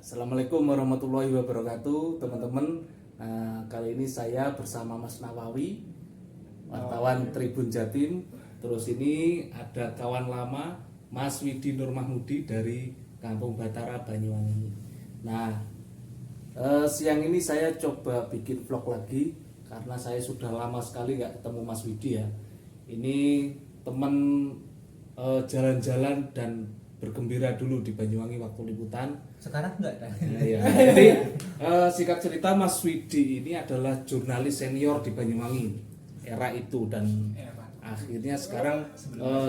Assalamualaikum warahmatullahi wabarakatuh, teman-teman. Kali ini saya bersama Mas Nawawi, wartawan Tribun Jatim. Terus ini ada kawan lama, Mas Widi Nur Mahmudi dari Kampung Batara, Banyuwangi. Nah, siang ini saya coba bikin vlog lagi karena saya sudah lama sekali nggak ketemu Mas Widi ya. Ini teman jalan-jalan dan bergembira dulu di Banyuwangi waktu liputan. Sekarang enggak kan? Ya. Jadi singkat cerita Mas Widi ini adalah jurnalis senior di Banyuwangi era itu dan akhirnya sekarang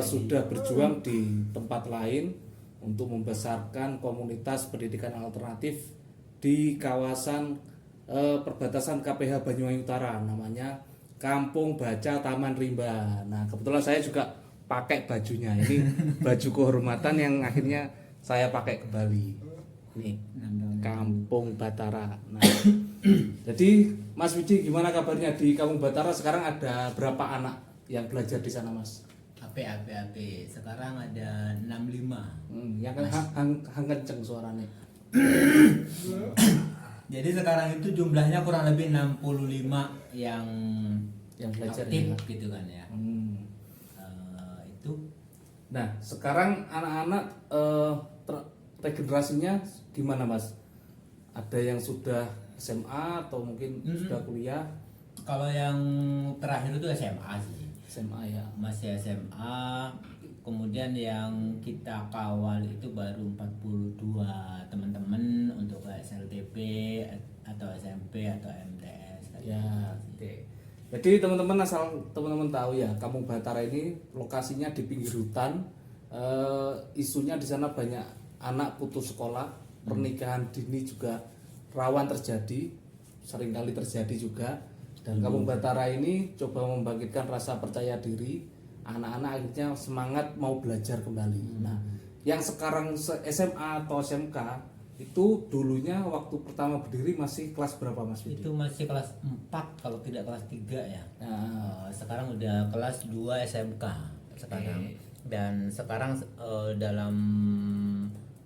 sudah berjuang di tempat lain untuk membesarkan komunitas pendidikan alternatif di kawasan perbatasan KPH Banyuwangi Utara, namanya Kampung Baca Taman Rimba. Nah, kebetulan saya juga pakai bajunya. Ini baju kehormatan yang akhirnya saya pakai ke Bali. Nih, Kampung Batara. Nah, jadi Mas Widi gimana kabarnya di Kampung Batara? Sekarang ada berapa anak yang belajar di sana, Mas? AP. Sekarang ada 65. Yang hang kenceng suaranya. Jadi sekarang itu jumlahnya kurang lebih 65 yang belajar aktif ya. gitu kan ya. Itu. Nah, sekarang anak-anak regenerasinya gimana, Mas? Ada yang sudah SMA atau mungkin sudah kuliah? Kalau yang terakhir itu SMA sih. SMA ya. Masih SMA. Kemudian yang kita kawal itu baru 42 teman-teman untuk SLTP atau SMP atau MTS. Ya, oke. Jadi teman-teman, asal teman-teman tahu ya, Kampung Batara ini lokasinya di pinggir hutan. Isunya di sana banyak anak putus sekolah, pernikahan dini juga rawan terjadi, seringkali terjadi juga. Dan Kampung Batara ini coba membangkitkan rasa percaya diri, anak-anak akhirnya semangat mau belajar kembali. Nah, yang sekarang SMA atau SMK itu dulunya waktu pertama berdiri masih kelas berapa, Mas Widi? Itu masih kelas 4 kalau tidak kelas 3 ya. Sekarang udah kelas 2 SMK sekarang. Dan sekarang dalam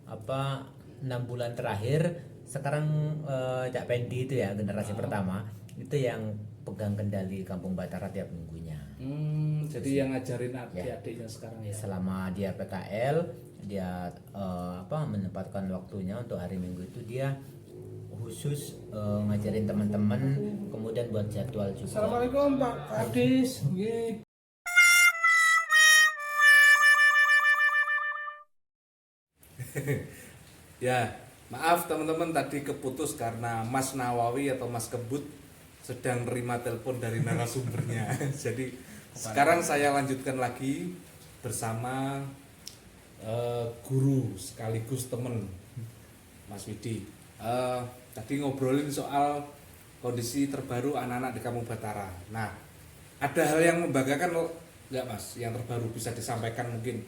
6 bulan terakhir sekarang Cak Pendi itu ya generasi pertama itu yang pegang kendali Kampung Batara tiap minggunya. Jadi yang ngajarin adik-adiknya sekarang ya. Selama dia PKL, dia menempatkan waktunya untuk hari Minggu itu dia khusus ngajarin teman-teman, kemudian buat jadwal juga. Assalamualaikum Pak Kadis. Ya, maaf teman-teman tadi keputus karena Mas Nawawi atau Mas Kebut sedang nerima telepon dari narasumbernya. Jadi sekarang saya lanjutkan lagi bersama guru sekaligus teman Mas Widi. Tadi ngobrolin soal kondisi terbaru anak-anak di Kampung Batara. Nah, ada hal yang membanggakan nggak, Mas, yang terbaru bisa disampaikan mungkin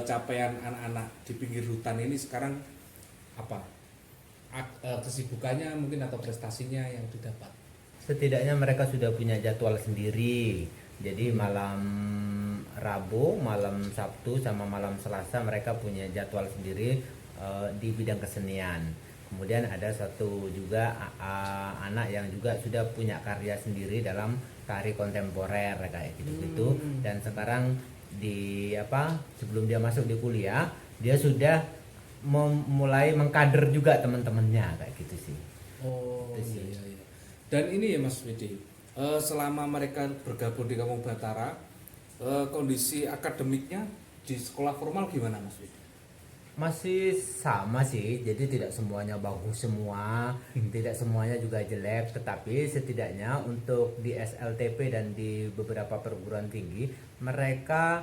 capaian anak-anak di pinggir hutan ini sekarang apa? Kesibukannya mungkin atau prestasinya yang didapat? Setidaknya mereka sudah punya jadwal sendiri. Jadi malam Rabu, malam Sabtu sama malam Selasa mereka punya jadwal sendiri di bidang kesenian. Kemudian ada satu juga anak yang juga sudah punya karya sendiri dalam tari kontemporer kayak gitu-gitu. Dan sekarang sebelum dia masuk di kuliah, dia sudah mulai mengkader juga teman-temannya kayak gitu sih. Iya. Dan ini ya Mas Widi, selama mereka bergabung di Kampung Batara, kondisi akademiknya di sekolah formal gimana, Mas Widi? Masih sama sih, jadi tidak semuanya bagus semua, tidak semuanya juga jelek, tetapi setidaknya untuk di SLTP dan di beberapa perguruan tinggi mereka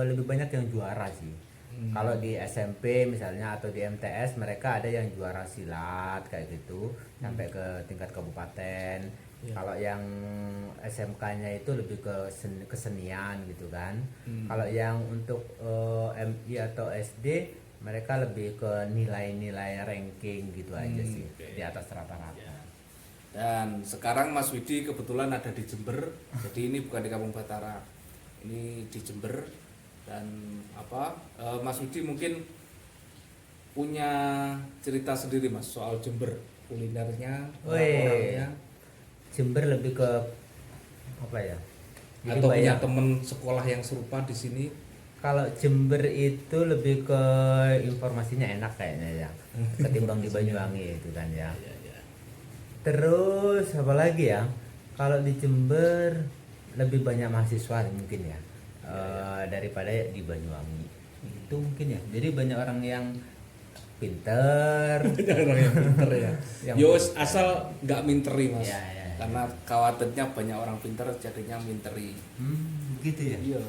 lebih banyak yang juara sih. Kalau di SMP misalnya atau di MTS mereka ada yang juara silat kayak gitu sampai ke tingkat kabupaten. Kalau yang SMK-nya itu lebih ke kesenian gitu kan. Kalau yang untuk MI atau SD mereka lebih ke nilai-nilai ranking gitu aja sih, di atas rata-rata. Dan sekarang Mas Widi kebetulan ada di Jember, jadi ini bukan di Kampung Batara, ini di Jember. Dan Mas Widi mungkin punya cerita sendiri Mas soal Jember, kulinernya, Wih. orang-orangnya, Jember lebih ke apa ya? Jadi atau punya banyak. temen sekolah yang serupa di sini. Kalau Jember itu lebih ke informasinya enak kayaknya ya, ketimbang di Banyuwangi itu kan ya. Ya, ya. Terus apa lagi ya? Kalau di Jember lebih banyak mahasiswa mungkin ya, daripada di Banyuwangi. Itu mungkin ya. Jadi banyak orang yang pinter. Banyak orang yang pinter ya. Yang Yos pinter. asal nggak minteri Mas. Ya, ya, ya. Karena khawatirnya banyak orang pinter jadinya minteri. Begitu ya. Iya,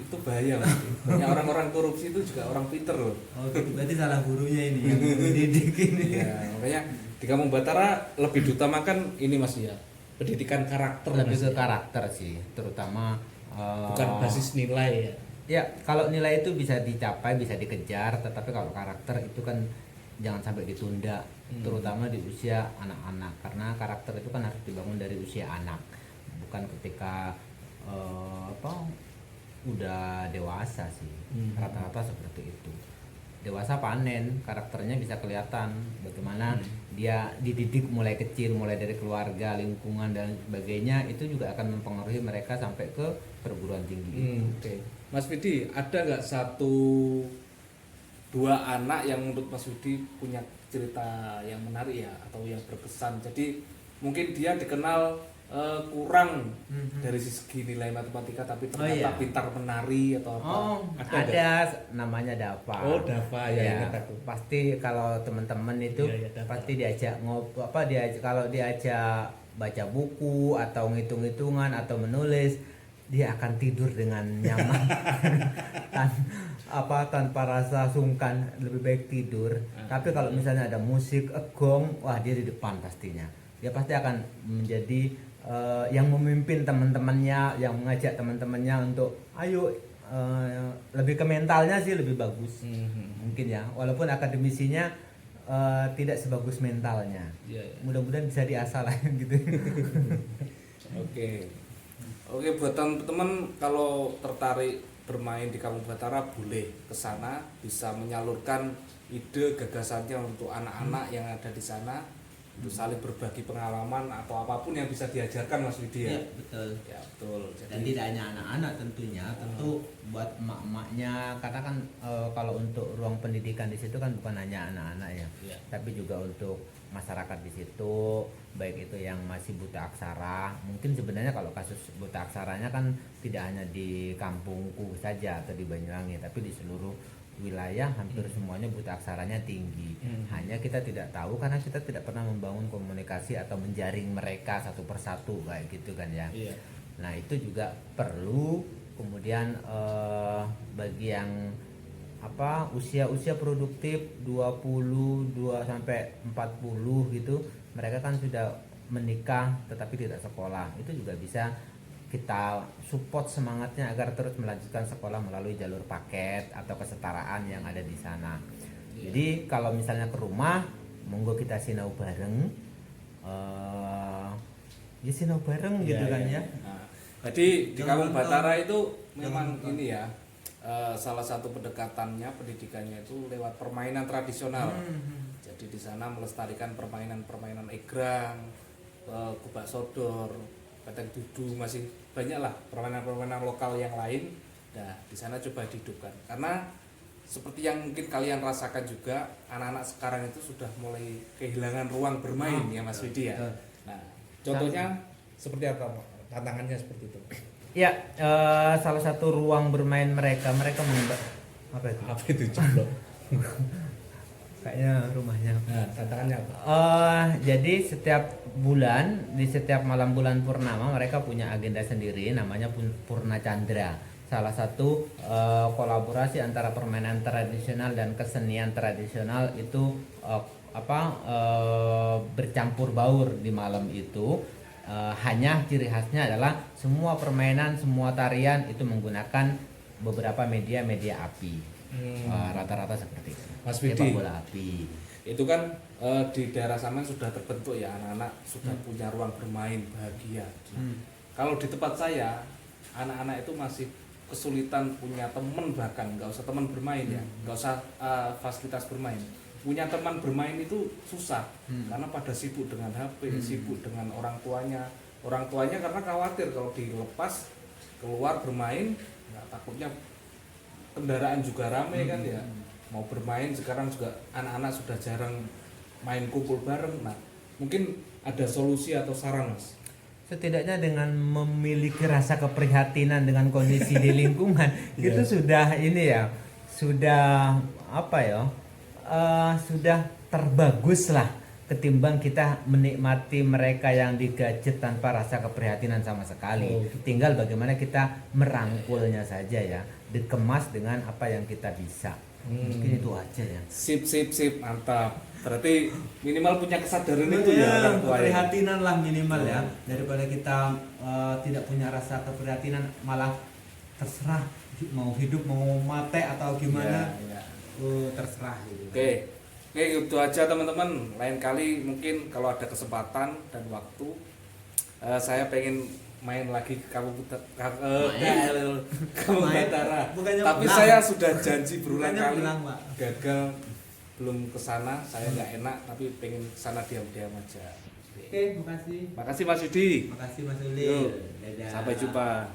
itu bahaya Mas. Banyak orang-orang korupsi itu juga orang pinter loh. Oh, berarti salah gurunya ini yang mendidik ini. Ya, makanya di Kampung Batara lebih diutamakan ini Mas ya, pendidikan karakter Lebih Mas, ke ya. karakter sih, terutama Bukan basis nilai ya. ya, kalau nilai itu bisa dicapai, bisa dikejar, tetapi kalau karakter itu kan jangan sampai ditunda, terutama di usia anak-anak, karena karakter itu kan harus dibangun dari usia anak, bukan ketika udah dewasa sih. Rata-rata seperti itu. Dewasa panen, karakternya bisa kelihatan bagaimana dia dididik mulai kecil, mulai dari keluarga, lingkungan dan sebagainya, itu juga akan mempengaruhi mereka sampai ke perguruan tinggi. Oke. Mas Widi, ada nggak satu dua anak yang menurut Mas Widi punya cerita yang menarik ya atau yang berkesan? Jadi mungkin dia dikenal kurang dari segi nilai matematika tapi ternyata iya. pintar menari atau apa? Oh, nggak? ada namanya Dava. Oh, Dava, ya, ingat aku. Pasti kalau teman-teman itu Iya, Dava. pasti diajak kalau diajak baca buku atau ngitung-hitungan atau menulis, dia akan tidur dengan nyaman. Tanpa rasa sungkan, lebih baik tidur. Tapi kalau misalnya ada musik, gong, wah dia di depan pastinya. Dia pasti akan menjadi yang memimpin teman-temannya, yang mengajak teman-temannya untuk ayo, lebih ke mentalnya sih lebih bagus. Mungkin ya, walaupun akademisinya tidak sebagus mentalnya. Iya, iya. Mudah-mudahan bisa diasah lah gitu. Oke. Oke, buat teman-teman kalau tertarik bermain di Kampung Batara boleh ke sana, bisa menyalurkan ide gagasannya untuk anak-anak yang ada di sana, untuk saling berbagi pengalaman atau apapun yang bisa diajarkan Mas Widi ya. Iya, betul. Ya, betul. Jadi Dan tidak hanya anak-anak tentunya, tentu buat emak-emaknya, karena kan kalau untuk ruang pendidikan di situ kan bukan hanya anak-anak ya, Iya. tapi juga untuk masyarakat di situ, baik itu yang masih buta aksara. Mungkin sebenarnya kalau kasus buta aksaranya kan tidak hanya di kampungku saja atau di Banyuwangi, tapi di seluruh wilayah hampir semuanya buta aksaranya tinggi. Hanya kita tidak tahu karena kita tidak pernah membangun komunikasi atau menjaring mereka satu persatu kayak gitu kan ya. Iya. Nah itu juga perlu. Kemudian bagi yang usia produktif 22 sampai 40 gitu, mereka kan sudah menikah tetapi tidak sekolah, itu juga bisa kita support semangatnya agar terus melanjutkan sekolah melalui jalur paket atau kesetaraan yang ada di sana. Jadi kalau misalnya ke rumah, monggo kita sinau bareng, ya sinau bareng gitu kan ya. Nah, jadi di Kampung Batara itu memang ini ya, salah satu pendekatannya pendidikannya itu lewat permainan tradisional. Jadi di sana melestarikan permainan-permainan egrang, kubak sodor, peteng dudu, masih banyak lah permainan-permainan lokal yang lain. Nah di sana coba dihidupkan karena seperti yang mungkin kalian rasakan juga, anak-anak sekarang itu sudah mulai kehilangan ruang bermain ya Mas Widi ya. Nah contohnya seperti apa, tantangannya seperti itu? Ya, salah satu ruang bermain mereka apa itu? Apa itu jeblok? Kayaknya rumahnya. Nah, tantangannya apa? Jadi setiap bulan, di setiap malam bulan purnama mereka punya agenda sendiri, namanya Purna Candra. Salah satu kolaborasi antara permainan tradisional dan kesenian tradisional itu bercampur baur di malam itu. Hanya ciri khasnya adalah semua permainan, semua tarian itu menggunakan beberapa media api. Rata-rata seperti itu. Mas Widi, sepak bola api. itu kan di daerah Samen sudah terbentuk ya, anak-anak sudah punya ruang bermain bahagia. Kalau di tempat saya, anak-anak itu masih kesulitan punya teman, bahkan nggak usah teman bermain ya, nggak usah fasilitas bermain, punya teman bermain itu susah karena pada sibuk dengan HP, sibuk dengan orang tuanya karena khawatir kalau dilepas keluar bermain, nggak, takutnya kendaraan juga ramai kan ya, mau bermain sekarang juga anak-anak sudah jarang main kumpul bareng. Nah, mungkin ada solusi atau saran Mas? Setidaknya dengan memiliki rasa keprihatinan dengan kondisi di lingkungan itu sudah ini ya, sudah apa ya, sudah terbagus lah ketimbang kita menikmati mereka yang digadget tanpa rasa keprihatinan sama sekali. Tinggal bagaimana kita merangkulnya saja ya, dikemas dengan apa yang kita bisa. Mungkin itu aja ya. Sip, mantap. Berarti minimal punya kesadaran itu ya orang tua ya. Keprihatinan lah minimal ya, daripada kita tidak punya rasa keprihatinan malah terserah mau hidup mau mati atau gimana. Ya. Terserah gitu. Oke, itu aja teman-teman. Lain kali mungkin kalau ada kesempatan dan waktu, saya pengen main lagi ke kamu Batara. Tapi saya sudah janji berulang kali gagal, belum kesana. Saya nggak enak, tapi pengen kesana diam-diam aja. Oke, makasih. Makasih Mas Yudi. Makasih Mas Uli. Sampai jumpa.